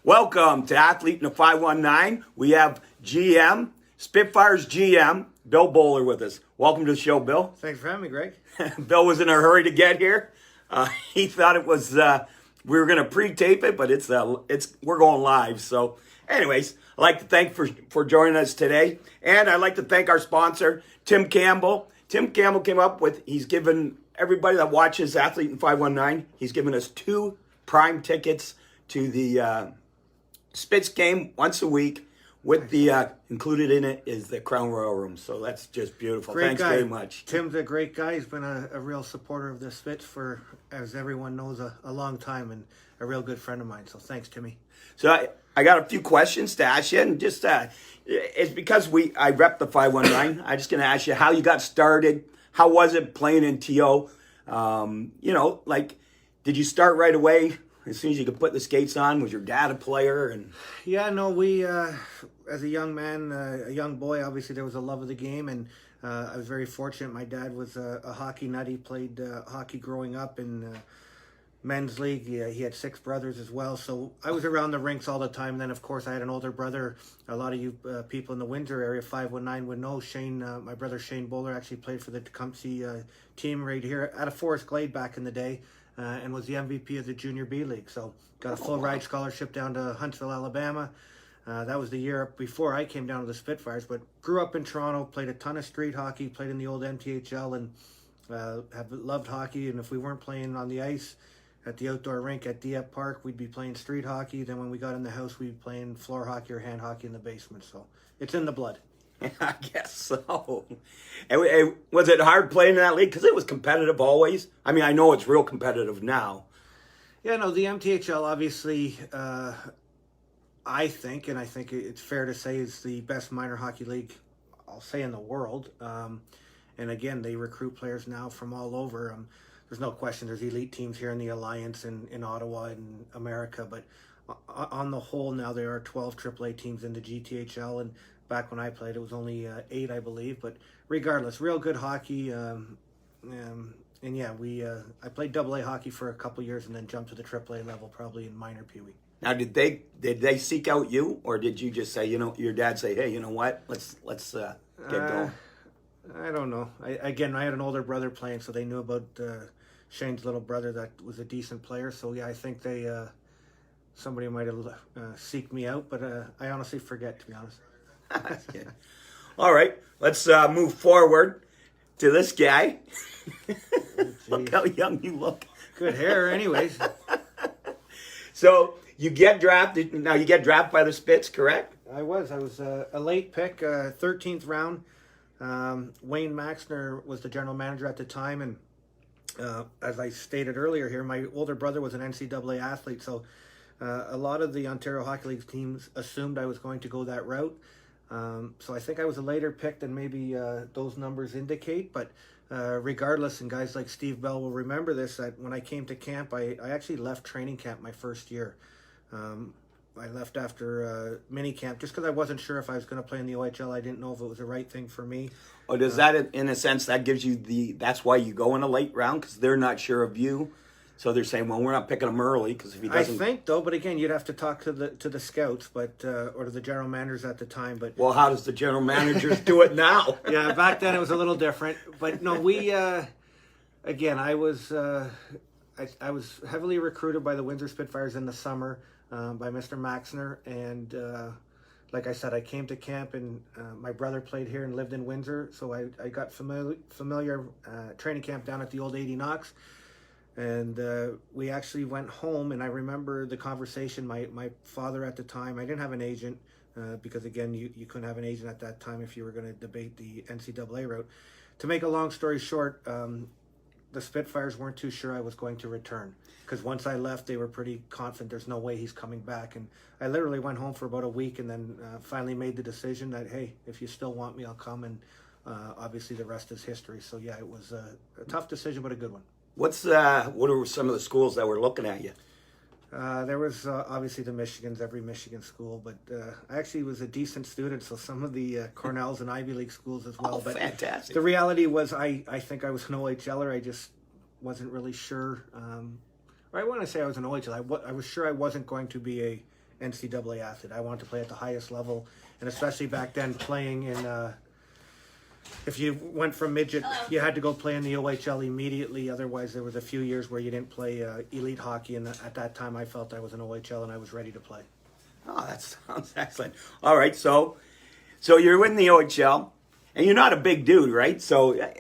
Welcome to Athlete in the 519. We have GM, Spitfires GM, Bill Bowler with us. Welcome to the show, Bill. Thanks for having me, Greg. Bill was in a hurry to get here. He thought it was we were going to pre-tape it, but we're going live. So, anyways, I'd like to thank for joining us today, and I'd like to thank our sponsor, Tim Campbell. Tim Campbell came up with. He's given everybody that watches Athlete in 519. He's given us 2 prime tickets to the Spitz game once a week. With the included in it is the Crown Royal room, so that's just beautiful. Great Thanks guy. very much. Tim's a great guy. He's been a real supporter of the Spitz for, as everyone knows, a long time, and a real good friend of mine. So thanks, Timmy. So I got a few questions to ask you, and just it's because I rep the 519. I'm just going to ask you how you got started. How was it playing in TO? Did you start right away? As soon as you could put the skates on, was your dad a player? And Yeah, no, we, as a young man, a young boy, obviously there was a love of the game, and I was very fortunate. My dad was a hockey nut. He played hockey growing up in men's league. He had 6 brothers as well, so I was around the rinks all the time. Then, of course, I had an older brother. A lot of you people in the Windsor area, 519, would know Shane. My brother Shane Bowler actually played for the Tecumseh team right here out of Forest Glade back in the day. And was the MVP of the Junior B League. So got a full ride scholarship down to Huntsville, Alabama. That was the year before I came down to the Spitfires, but grew up in Toronto, played a ton of street hockey, played in the old MTHL, and have loved hockey. And if we weren't playing on the ice at the outdoor rink at Dieppe Park, we'd be playing street hockey. Then when we got in the house, we'd be playing floor hockey or hand hockey in the basement. So it's in the blood. I guess so. And was it hard playing in that league? Because it was competitive always. I mean, I know it's real competitive now. Yeah, no, the MTHL obviously, I think it's fair to say, is the best minor hockey league, I'll say, in the world. And again, they recruit players now from all over. There's no question there's elite teams here in the Alliance in Ottawa and America, but on the whole now there are 12 AAA teams in the GTHL, and back when I played, it was only 8, I believe. But regardless, real good hockey. And yeah, I played AA hockey for a couple years, and then jumped to the AAA level, probably in minor Pee Wee. Now, did they seek out you, or did you just say, your dad say, hey, you know what, let's get going? I don't know. I had an older brother playing, so they knew about Shane's little brother that was a decent player. So yeah, I think somebody might have seeked me out, but I honestly forget, to be honest. Yeah. All right, let's move forward to this guy. Look how young you look. Good hair, anyways. So you get drafted. Now you get drafted by the Spitz, correct? I was a late pick, 13th round. Wayne Maxner was the general manager at the time, and as I stated earlier here, my older brother was an NCAA athlete, so a lot of the Ontario Hockey League teams assumed I was going to go that route. So I think I was a later pick than maybe those numbers indicate, but regardless, and guys like Steve Bell will remember this, that when I came to camp, I actually left training camp my first year. I left after mini camp just because I wasn't sure if I was going to play in the OHL. I didn't know if it was the right thing for me. Or does that, in a sense, that gives you that's why you go in a late round, because they're not sure of you? So they're saying, well, we're not picking him early because if he doesn't. I think though, but again, you'd have to talk to the scouts, but or to the general managers at the time. But well, how does the general managers do it now? Yeah, back then it was a little different. But no, we again, I was heavily recruited by the Windsor Spitfires in the summer by Mr. Maxner, and like I said, I came to camp, and my brother played here and lived in Windsor, so I got familiar training camp down at the old 80 Knox. And we actually went home, and I remember the conversation. My father at the time, I didn't have an agent because, again, you couldn't have an agent at that time if you were going to debate the NCAA route. To make a long story short, the Spitfires weren't too sure I was going to return, because once I left, they were pretty confident there's no way he's coming back. And I literally went home for about a week, and then finally made the decision that, hey, if you still want me, I'll come. And obviously the rest is history. So yeah, it was a tough decision, but a good one. What are some of the schools that were looking at you? There was obviously the Michigans, every Michigan school, but I actually was a decent student, so some of the Cornells and Ivy League schools as well. Oh, but fantastic. The reality was I think I was an OHLer. I just wasn't really sure. Or I want to say I was an OHL. I was sure I wasn't going to be NCAA athlete. I wanted to play at the highest level, and especially back then playing in. If you went from midget, you had to go play in the OHL immediately. Otherwise, there was a few years where you didn't play elite hockey, and at that time, I felt I was an OHL and I was ready to play. Oh, that sounds excellent. All right, so you're in the OHL, and you're not a big dude, right? So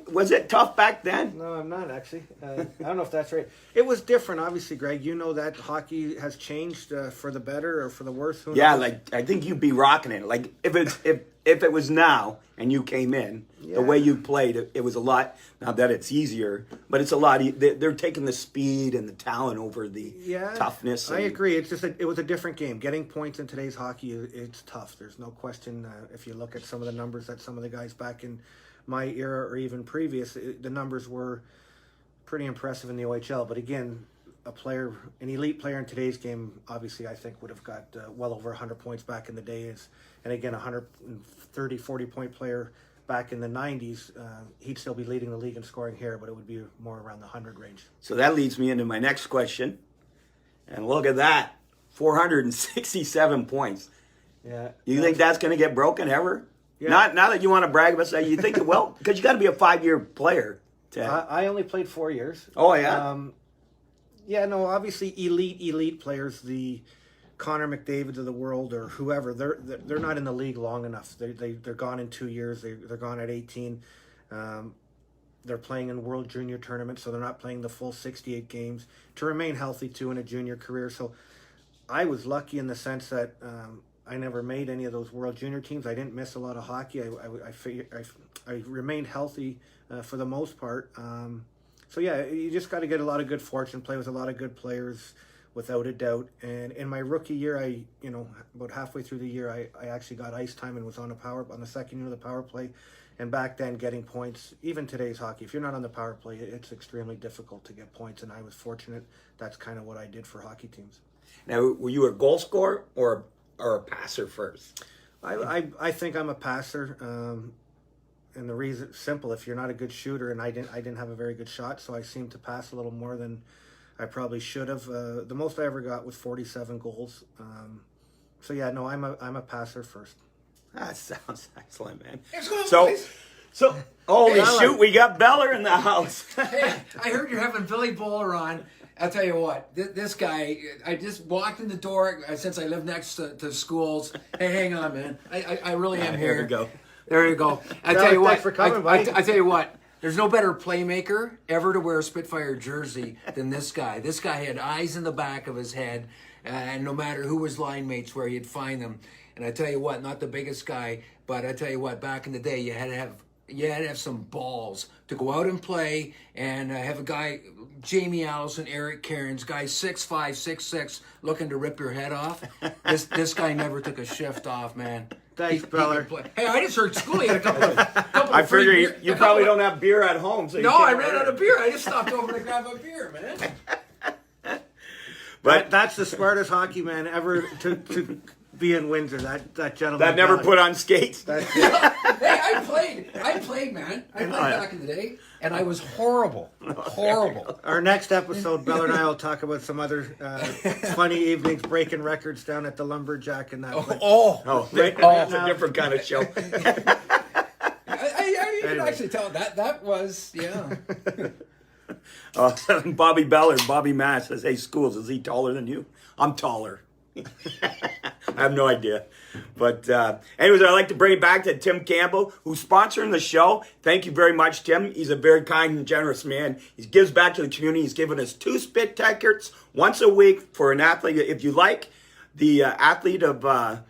was it tough back then? No, I'm not actually. I don't know if that's right. It was different, obviously, Greg. You know that hockey has changed for the better or for the worse. Who Yeah, knows? like I think you'd be rocking it. Like if it was now and you came in, the way you played, it was a lot. Not that it's easier, but it's a lot. They're taking the speed and the talent over the toughness. I agree. It's just it was a different game. Getting points in today's hockey, it's tough. There's no question. If you look at some of the numbers that some of the guys back in my era or even previous, the numbers were pretty impressive in the OHL. But again, an elite player in today's game, obviously, I think would have got well over 100 points back in the days. And again, 130, 40-point player back in the 90s, he'd still be leading the league in scoring here, but it would be more around the 100 range. So that leads me into my next question. And look at that, 467 points. Yeah. You think that's going to get broken ever? Yeah. Not that you want to brag about that. You think it will? Because you got to be a 5-year player. I only played 4 years. Oh, yeah? Obviously elite players, the Connor McDavids of the world or whoever, they're not in the league long enough. They're gone in 2 years. They're gone at 18. They're playing in World Junior tournaments, so they're not playing the full 68 games to remain healthy too in a junior career. So I was lucky in the sense that I never made any of those World Junior teams. I didn't miss a lot of hockey. I remained healthy for the most part. You just got to get a lot of good fortune, play with a lot of good players, without a doubt. And in my rookie year, about halfway through the year, I actually got ice time and was on the second unit of the power play. And back then, getting points, even today's hockey, if you're not on the power play, it's extremely difficult to get points. And I was fortunate. That's kind of what I did for hockey teams. Now, were you a goal scorer or a passer first? I think I'm a passer. And the reason simple: if you're not a good shooter, and I didn't have a very good shot, so I seemed to pass a little more than I probably should have. The most I ever got was 47 goals. I'm a passer first. That sounds excellent, man. So, holy shoot, we got Beller in the house. hey, I heard you're having Billy Bowler on. I'll tell you what, this guy, I just walked in the door since I live next to schools. Hey, hang on, man. I really am here. Here we go. There you go. I tell you what. Thanks for coming, buddy. I tell you what. There's no better playmaker ever to wear a Spitfire jersey than this guy. This guy had eyes in the back of his head, and no matter who his line mates were, he'd find them. And I tell you what, not the biggest guy, but I tell you what, back in the day, you had to have some balls to go out and play and have a guy, Jamie Allison, Eric Cairns, guy 6'5", 6'6", looking to rip your head off. This guy never took a shift off, man. Thanks, Beller. Hey, I just heard school. He had a couple of I free figure beer- you probably don't have beer at home. So No, I ran out of beer. I just stopped over to grab a beer, man. But That's the smartest hockey man ever to be in Windsor. That gentleman. that never Beller. put on skates. Hey, I played, man. I played back in the day, and I was horrible. Horrible. Our next episode, Beller and I will talk about some other funny evenings breaking records down at the Lumberjack and that. Oh, that's a different kind of show. I can actually tell that was, yeah. Bobby Mass says, "Hey, Schools, is he taller than you?" I'm taller. I have no idea. But anyways, I'd like to bring it back to Tim Campbell, who's sponsoring the show. Thank you very much, Tim. He's a very kind and generous man. He gives back to the community. He's given us 2 spit tickets once a week for an athlete. If you like the athlete in the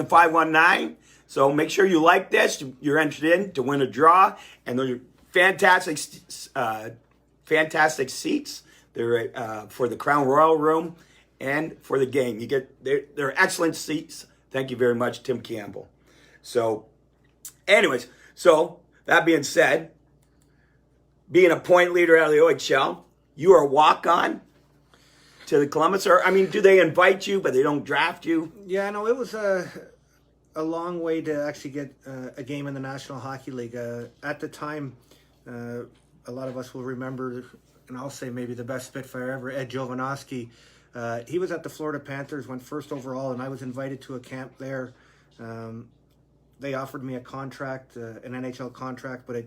519. So make sure you like this. You're entered in to win a draw. And they're fantastic seats. They're for the Crown Royal Room and for the game. They're excellent seats. Thank you very much, Tim Campbell. So, anyways, that being said, being a point leader out of the OHL, you are a walk-on to the Columbus, do they invite you, but they don't draft you? Yeah, no, it was a long way to actually get a game in the National Hockey League. At the time, a lot of us will remember, and I'll say maybe the best Spitfire ever, Ed Jovanovski. He was at the Florida Panthers, went first overall, and I was invited to a camp there. They offered me a contract, an NHL contract, but it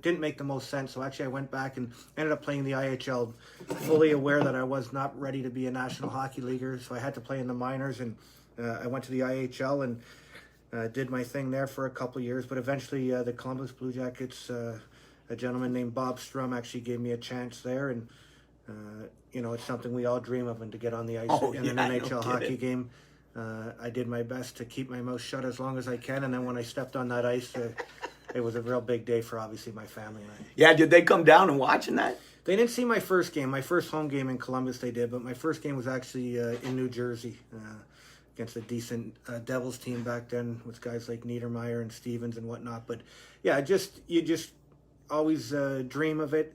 didn't make the most sense. So actually I went back and ended up playing the IHL, fully aware that I was not ready to be a National Hockey Leaguer. So I had to play in the minors, and I went to the IHL and did my thing there for a couple of years. But eventually the Columbus Blue Jackets, a gentleman named Bob Strum, actually gave me a chance there. And, it's something we all dream of, and to get on the ice in an NHL hockey game. I did my best to keep my mouth shut as long as I can, and then when I stepped on that ice, it was a real big day for obviously my family and I. Yeah, did they come down and watching that? They didn't see my first game. My first home game in Columbus they did, but my first game was actually in New Jersey against a decent Devils team back then with guys like Niedermeyer and Stevens and whatnot. But yeah, you just always dream of it.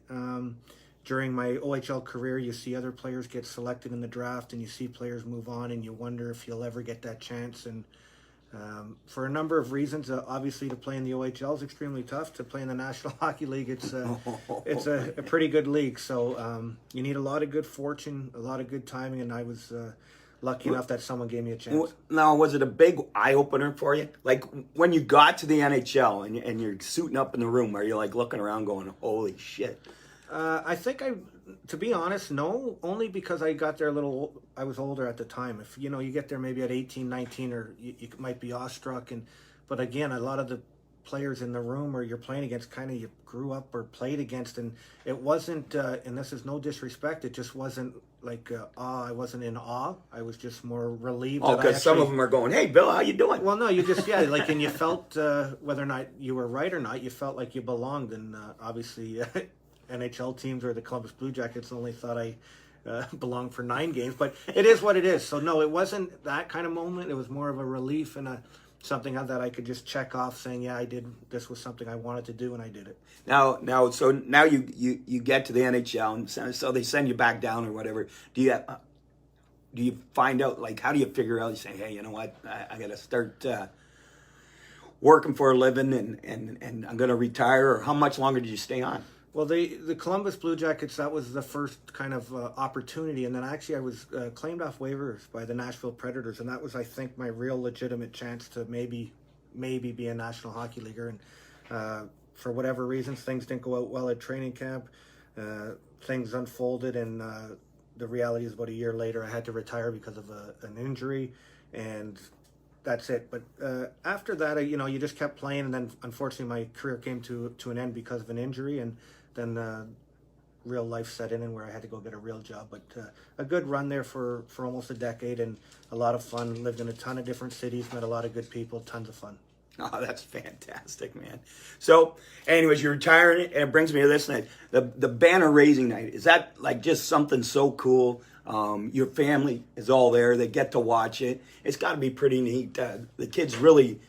During my OHL career, you see other players get selected in the draft, and you see players move on, and you wonder if you'll ever get that chance. And for a number of reasons, obviously to play in the OHL is extremely tough. To play in the National Hockey League, it's a pretty good league. So you need a lot of good fortune, a lot of good timing, and I was lucky enough that someone gave me a chance. Now, was it a big eye-opener for you? Like, when you got to the NHL and you're suiting up in the room, are you like looking around going, holy shit? I think to be honest, no, only because I got there I was older at the time. If, you get there maybe at 18, 19, or you might be awestruck. But again, a lot of the players in the room or you're playing against kind of you grew up or played against, and it wasn't, and this is no disrespect, it just wasn't like awe. I wasn't in awe. I was just more relieved. Oh, because some of them are going, hey, Bill, how you doing? Well, no, you just, and you felt, whether or not you were right or not, you felt like you belonged, and obviously NHL teams or the Columbus Blue Jackets only thought I belonged for 9 games, but it is what it is. So no, it wasn't that kind of moment. It was more of a relief and something that I could just check off, saying, yeah, I did. This was something I wanted to do, and I did it. Now, you get to the NHL, and so they send you back down or whatever. Do you find out, like, how do you figure out? You say, hey, you know what? I got to start working for a living, and I'm going to retire. Or how much longer did you stay on? Well, the Columbus Blue Jackets, that was the first kind of opportunity. And then actually I was claimed off waivers by the Nashville Predators. And that was, I think, my real legitimate chance to maybe be a National Hockey Leaguer. And for whatever reasons, things didn't go out well at training camp. Things unfolded. And the reality is about a year later, I had to retire because of an injury. And that's it. But after that, you just kept playing. And then, unfortunately, my career came to an end because of an injury. And then real life set in, and where I had to go get a real job. But a good run there for almost a decade, and a lot of fun. Lived in a ton of different cities, met a lot of good people, tons of fun. Oh, that's fantastic, man. So, anyways, you're retiring, and it brings me to this night. The banner raising night, is that like just something so cool? Your family is all there. They get to watch it. It's got to be pretty neat. The kids really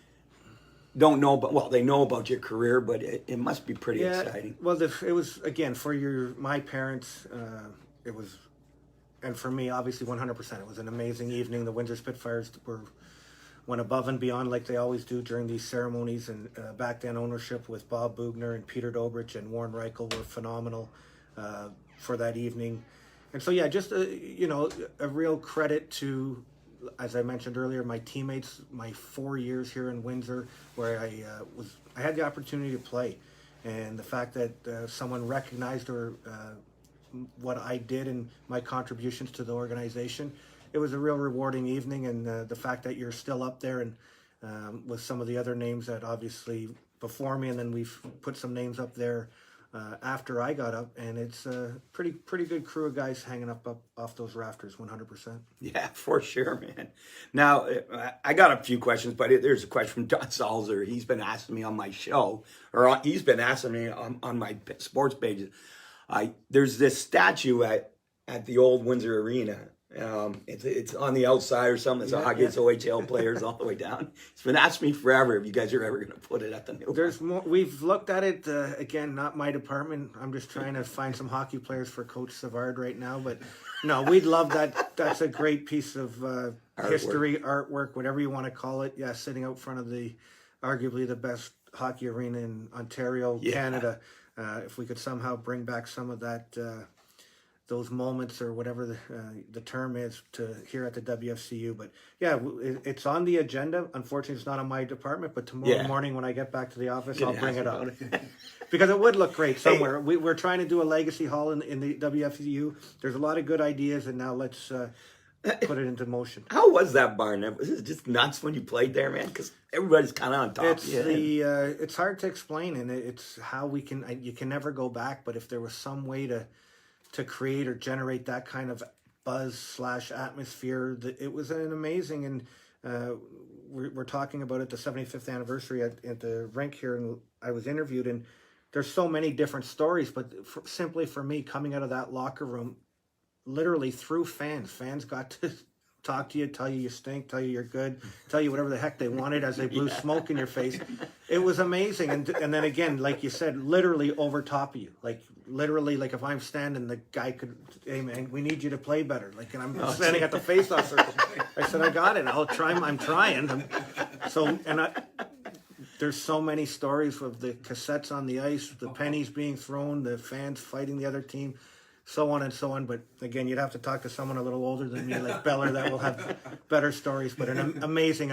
don't know, but they know about your career, but it must be pretty exciting. Well, it was, again, for my parents, it was, and for me, obviously 100%. It was an amazing evening. The Windsor Spitfires went above and beyond like they always do during these ceremonies, and back then ownership with Bob Bugner and Peter Dobrich and Warren Reichel were phenomenal for that evening. And so, just a real credit to, as I mentioned earlier, my teammates, my 4 years here in Windsor, where I had the opportunity to play, and the fact that someone recognized what I did and my contributions to the organization. It was a real rewarding evening, and the fact that you're still up there, and with some of the other names that obviously before me, and then we've put some names up there after I got up, and it's a pretty good crew of guys hanging up off those rafters, 100%. Yeah, for sure, man. Now, I got a few questions, but there's a question from Don Salzer. He's been asking me on my show, or he's been asking me on my sports pages. There's this statue at the old Windsor Arena. It's on the outside or something. It's against OHL players all the way down. It's been asking me forever if you guys are ever going to put it at the new. There's more. We've looked at it again. Not my department. I'm just trying to find some hockey players for Coach Savard right now. But no, we'd love that. That's a great piece of history, artwork, whatever you want to call it. Yeah, sitting out front of arguably the best hockey arena in Ontario, Canada. If we could somehow bring back some of that those moments or whatever the term is to here at the WFCU. But yeah, it's on the agenda. Unfortunately, it's not on my department. But tomorrow morning when I get back to the office, I'll bring it up because it would look great somewhere. Hey. We're trying to do a legacy hall in the WFCU. There's a lot of good ideas, and now let's put it into motion. How was that barn? Was it just nuts when you played there, man? Because everybody's kind of on top. It's hard to explain, and it's how we can. You can never go back, but if there was some way to create or generate that kind of buzz / atmosphere, it was an amazing. And we're talking about it, the 75th anniversary at the rink here, and I was interviewed, and there's so many different stories, but simply for me, coming out of that locker room, literally through fans got to talk to you, tell you stink, tell you you're good, tell you whatever the heck they wanted as they blew smoke in your face. It was amazing. And then again, like you said, literally over top of you. Like literally, like if I'm standing, the guy could, hey man, we need you to play better. Like, and I'm standing at the face-off circle. I said, I got it. I'll try. I'm trying. There's so many stories of the cassettes on the ice, the pennies being thrown, the fans fighting the other team, so on and so on. But again, you'd have to talk to someone a little older than me, like Beller, that will have better stories. But an amazing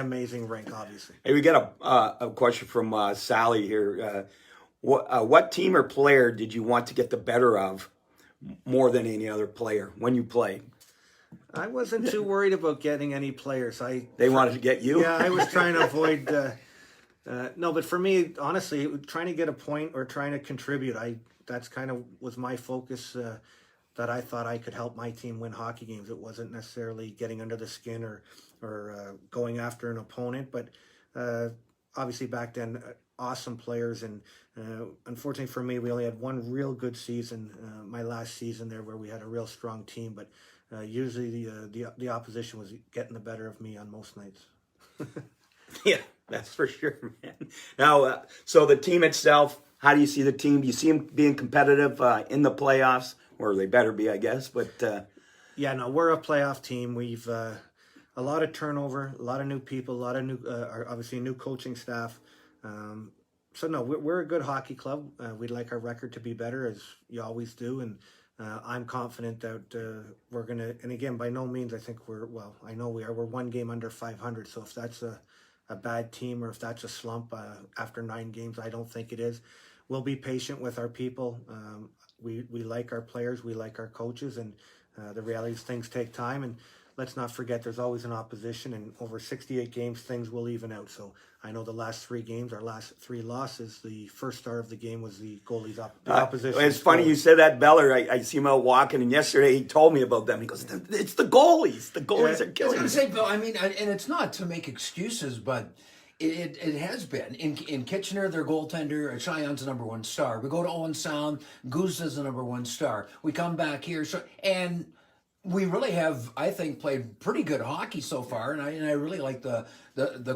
rink, obviously. Hey, we got a question from Sally here. What team or player did you want to get the better of more than any other player when you played? I wasn't too worried about getting any players. They wanted to get you? Yeah, I was trying to avoid... no, but for me, honestly, trying to get a point or trying to contribute, that's kind of was my focus, that I thought I could help my team win hockey games. It wasn't necessarily getting under the skin or going after an opponent, but obviously back then, awesome players. And unfortunately for me, we only had one real good season, my last season there, where we had a real strong team, but usually the opposition was getting the better of me on most nights. Yeah, that's for sure, man. Now, so the team itself, how do you see the team? Do you see them being competitive in the playoffs? Or they better be, I guess. But yeah, no, we're a playoff team. We've a lot of turnover, a lot of new people, a lot of new, obviously new coaching staff. So no, we're a good hockey club. We'd like our record to be better, as you always do. And I'm confident that we're going to, and again, by no means, I think I know we are. We're one game under 500. So if that's a bad team or if that's a slump after 9 games, I don't think it is. We'll be patient with our people. We like our players, we like our coaches, and the reality is things take time. And let's not forget, there's always an opposition, and over 68 games, things will even out. So I know the last 3 games, our last 3 losses, the first star of the game was the goalie's opposition. It's funny you said that, Beller. I see him out walking, and yesterday he told me about them. He goes, it's the goalies. The goalies are killing us. Say, Bill, I mean, and it's not to make excuses, but it has been. In Kitchener, their goaltender, Cheyenne's the number 1 star. We go to Owen Sound, Goose is the number 1 star. We come back here, and we really have, I think, played pretty good hockey so far, and I really like the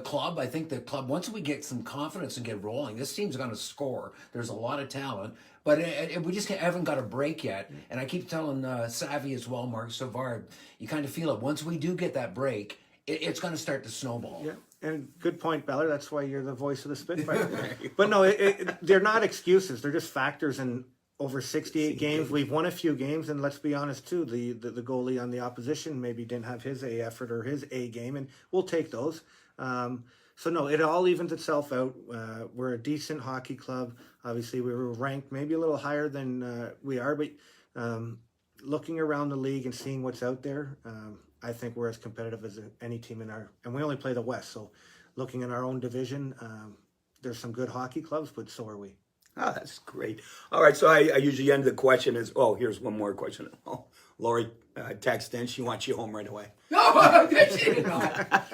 club. I think the club, once we get some confidence and get rolling, this team's going to score. There's a lot of talent, but we just haven't got a break yet. And I keep telling Savvy as well, Mark Savard, you kind of feel it. Once we do get that break, it's going to start to snowball. Yeah. And good point, Beller. That's why you're the voice of the Spitfires. But no, they're not excuses. They're just factors. And over 68 games, we've won a few games. And let's be honest, too, the goalie on the opposition maybe didn't have his A effort or his A game. And we'll take those. So, no, it all evens itself out. We're a decent hockey club. Obviously, we were ranked maybe a little higher than we are. But looking around the league and seeing what's out there, I think we're as competitive as any team and we only play the West. So looking in our own division, there's some good hockey clubs, but so are we. Oh, that's great. All right, so I usually end the question as, here's one more question. Oh, Lori texted in. She wants you home right away. No, she did not.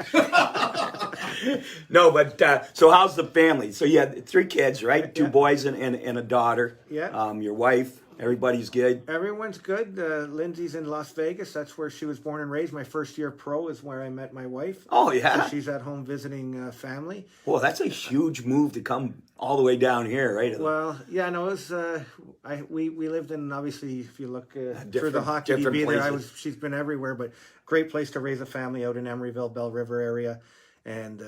No, but so how's the family? So you had 3 kids, right? Yeah. 2 boys and a daughter. Yeah. Your wife. Everybody's good. Everyone's good. Lindsay's in Las Vegas. That's where she was born and raised. My first year pro is where I met my wife. Oh, yeah? So she's at home visiting family. Well, that's a huge move to come all the way down here, right? Well, yeah, no, it was, we lived in, obviously, if you look through the hockey DB there, she's been everywhere, but great place to raise a family out in Emeryville, Bell River area. And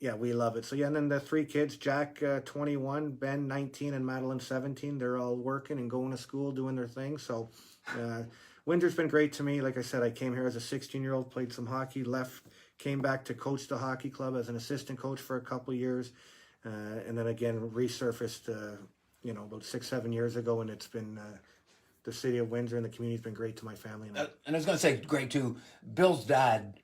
yeah, we love it. So yeah, and then the three kids, Jack 21, Ben 19, and Madeline 17. They're all working and going to school, doing their thing. So Windsor's been great to me. Like I said, I came here as a 16-year-old, played some hockey, left, came back to coach the hockey club as an assistant coach for a couple of years, and then again resurfaced, about 6-7 years ago, and it's been. The city of Windsor and the community's been great to my family. And I was going to say, great too. Bill's dad,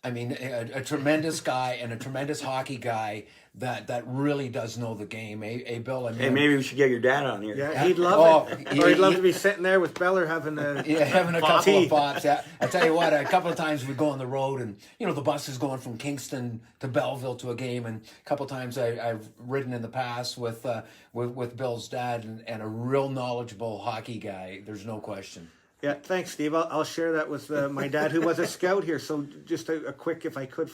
I mean, a tremendous guy and a tremendous hockey guy that really does know the game. Bill, I mean, Hey, maybe we should get your dad on here. Yeah, he'd love it. Or he'd love to be sitting there with Beller having having a couple of pops. Yeah. I tell you what, a couple of times we go on the road and, the bus is going from Kingston to Belleville to a game. And a couple of times I've ridden in the past with Bill's dad and a real knowledgeable hockey guy. There's no question. Yeah, thanks, Steve. I'll share that with my dad, who was a scout here. So just a quick, if I could,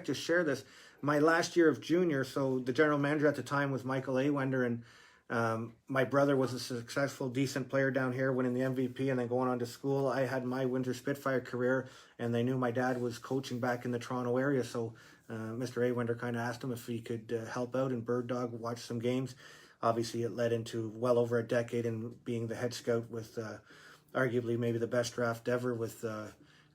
just share this. My last year of junior, so the general manager at the time was Michael Awender, and my brother was a successful, decent player down here, winning the MVP and then going on to school. I had my Windsor Spitfire career, and they knew my dad was coaching back in the Toronto area. So Mr. Awender kind of asked him if he could help out and Bird Dog, watch some games. Obviously, it led into well over a decade in being the head scout with arguably maybe the best draft ever with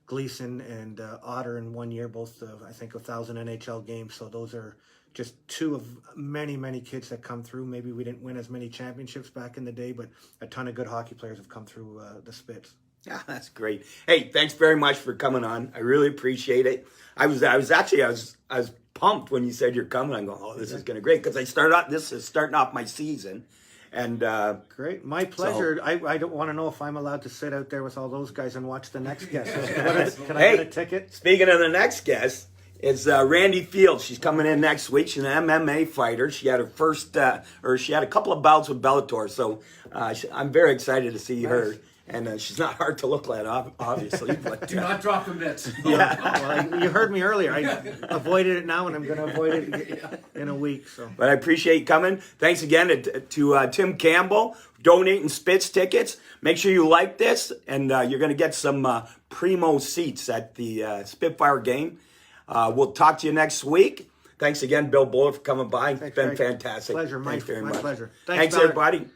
Gleason and Otter in 1 year, both I think 1,000 NHL games. So those are just two of many, many kids that come through. Maybe we didn't win as many championships back in the day, but a ton of good hockey players have come through the Spits. Yeah, that's great. Hey, thanks very much for coming on. I really appreciate it. I was pumped when you said you're coming. I'm going, this is going to be great, because this is starting off my season. And great, my pleasure. So, I don't want to know if I'm allowed to sit out there with all those guys and watch the next guest. Can I get a ticket? Speaking of the next guest, it's Randy Fields. She's coming in next week. She's an MMA fighter. She had she had a couple of bouts with Bellator. So I'm very excited to see her. And she's not hard to look at, obviously. But, do not drop the mitts. Yeah. Well, you heard me earlier. I avoided it now, and I'm going to avoid it in a week. So, but I appreciate you coming. Thanks again to Tim Campbell donating Spitz tickets. Make sure you like this, and you're going to get some primo seats at the Spitfire game. We'll talk to you next week. Thanks again, Bill Buller, for coming by. It's been fantastic. Pleasure, Thanks very much. Pleasure. Thanks everybody.